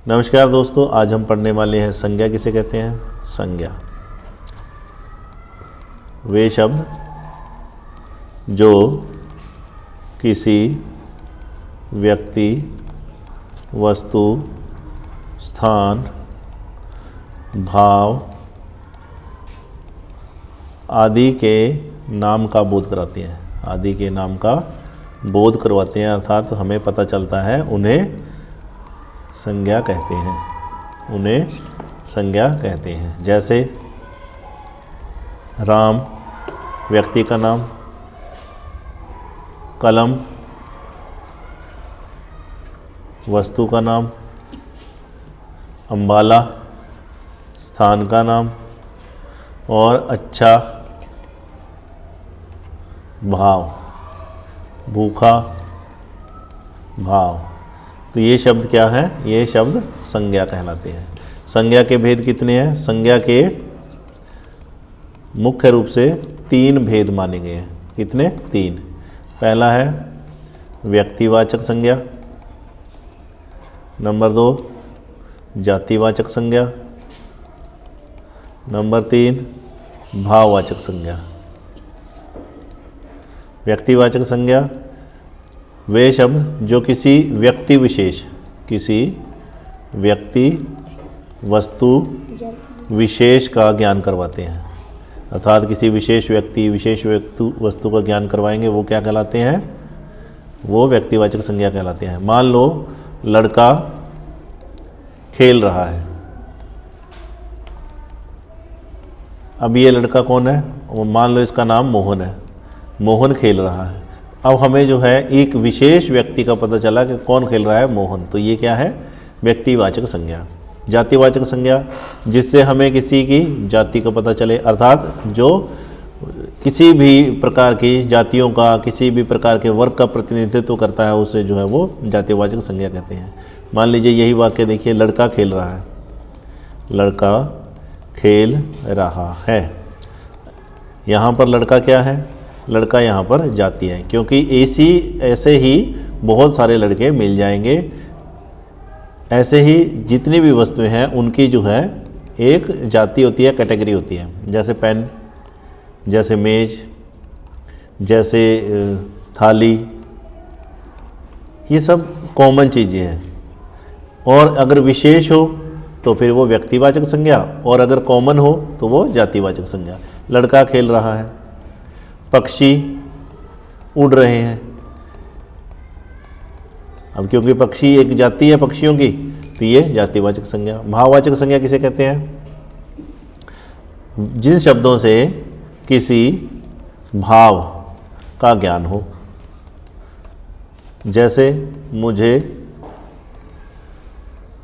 नमस्कार दोस्तों, आज हम पढ़ने वाले हैं संज्ञा किसे कहते हैं। संज्ञा वे शब्द जो किसी व्यक्ति, वस्तु, स्थान, भाव आदि के नाम का बोध कराते हैं। आदि के नाम का बोध करवाते हैं, अर्थात हमें पता चलता है, उन्हें संज्ञा कहते हैं। उन्हें संज्ञा कहते हैं। जैसे राम व्यक्ति का नाम, कलम वस्तु का नाम, अम्बाला स्थान का नाम और अच्छा भाव, भूखा भाव। तो ये शब्द क्या है? ये शब्द संज्ञा कहलाते हैं। संज्ञा के भेद कितने हैं? संज्ञा के मुख्य रूप से 3 भेद माने गए हैं। कितने? 3। पहला है व्यक्तिवाचक संज्ञा, नंबर 2 जातिवाचक संज्ञा, नंबर 3 भाववाचक संज्ञा। व्यक्तिवाचक संज्ञा वे शब्द जो किसी व्यक्ति विशेष, किसी व्यक्ति, वस्तु विशेष का ज्ञान करवाते हैं। अर्थात किसी विशेष व्यक्ति, विशेष वस्तु का ज्ञान करवाएंगे, वो क्या कहलाते हैं? वो व्यक्तिवाचक संज्ञा कहलाते हैं। मान लो लड़का खेल रहा है। अब ये लड़का कौन है? वो मान लो इसका नाम मोहन है। मोहन खेल रहा है। अब हमें जो है एक विशेष व्यक्ति का पता चला कि कौन खेल रहा है? मोहन। तो ये क्या है? व्यक्तिवाचक संज्ञा। जातिवाचक संज्ञा जिससे हमें किसी की जाति का पता चले, अर्थात जो किसी भी प्रकार की जातियों का, किसी भी प्रकार के वर्ग का प्रतिनिधित्व करता है, उसे जो है वो जातिवाचक संज्ञा कहते हैं। मान लीजिए यही वाक्य देखिए, लड़का खेल रहा है। लड़का खेल रहा है। यहाँ पर लड़का क्या है? लड़का यहाँ पर जाति है, क्योंकि ऐसे ही बहुत सारे लड़के मिल जाएंगे। ऐसे ही जितनी भी वस्तुएं हैं उनकी जो है एक जाति होती है, कैटेगरी होती है। जैसे पेन, जैसे मेज, जैसे थाली, ये सब कॉमन चीज़ें हैं। और अगर विशेष हो तो फिर वो व्यक्तिवाचक संज्ञा, और अगर कॉमन हो तो वो जातिवाचक संज्ञा। लड़का खेल रहा है, पक्षी उड़ रहे हैं। अब क्योंकि पक्षी एक जाति है पक्षियों की, तो ये जातिवाचक संज्ञा। भाववाचक संज्ञा किसे कहते हैं? जिन शब्दों से किसी भाव का ज्ञान हो। जैसे मुझे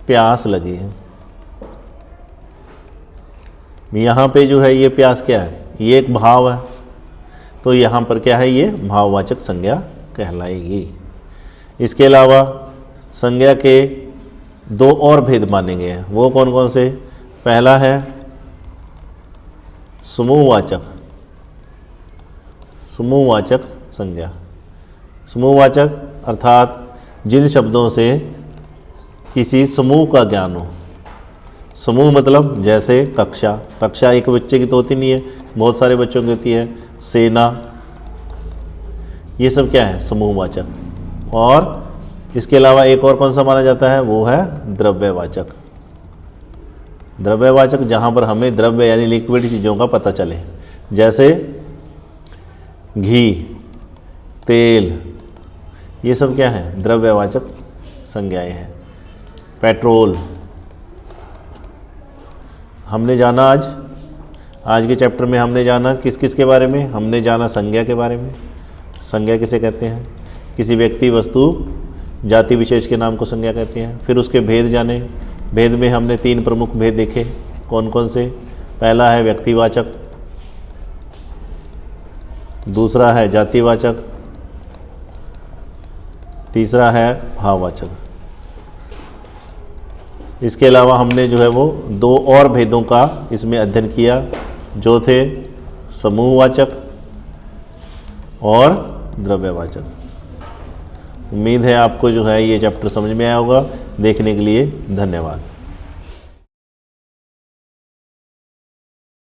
प्यास लगी है। यहाँ पे जो है ये प्यास क्या है? ये एक भाव है। तो यहाँ पर क्या है? ये भाववाचक संज्ञा कहलाएगी। इसके अलावा संज्ञा के 2 और भेद माने गए हैं। वो कौन कौन से? पहला है समूहवाचक। समूहवाचक संज्ञा। समूहवाचक अर्थात जिन शब्दों से किसी समूह का ज्ञान हो। समूह मतलब जैसे कक्षा। कक्षा एक बच्चे की तो होती नहीं है, बहुत सारे बच्चों की होती है। सेना, ये सब क्या है? समूहवाचक। और इसके अलावा एक और कौन सा माना जाता है? वो है द्रव्यवाचक। द्रव्यवाचक जहाँ पर हमें द्रव्य यानी लिक्विड चीज़ों का पता चले। जैसे घी, तेल, ये सब क्या है? द्रव्यवाचक संज्ञाएं हैं। पेट्रोल हमने जाना आज के चैप्टर में हमने जाना किस किस के बारे में? हमने जाना संज्ञा के बारे में। संज्ञा किसे कहते हैं? किसी व्यक्ति, वस्तु, जाति विशेष के नाम को संज्ञा कहते हैं। फिर उसके भेद जाने। भेद में हमने 3 प्रमुख भेद देखे। कौन कौन से? पहला है व्यक्तिवाचक, दूसरा है जातिवाचक, तीसरा है भाववाचक। इसके अलावा हमने जो है वो 2 और भेदों का इसमें अध्ययन किया, जो थे समूहवाचक और द्रव्यवाचक। उम्मीद है आपको जो है ये चैप्टर समझ में आया होगा। देखने के लिए धन्यवाद।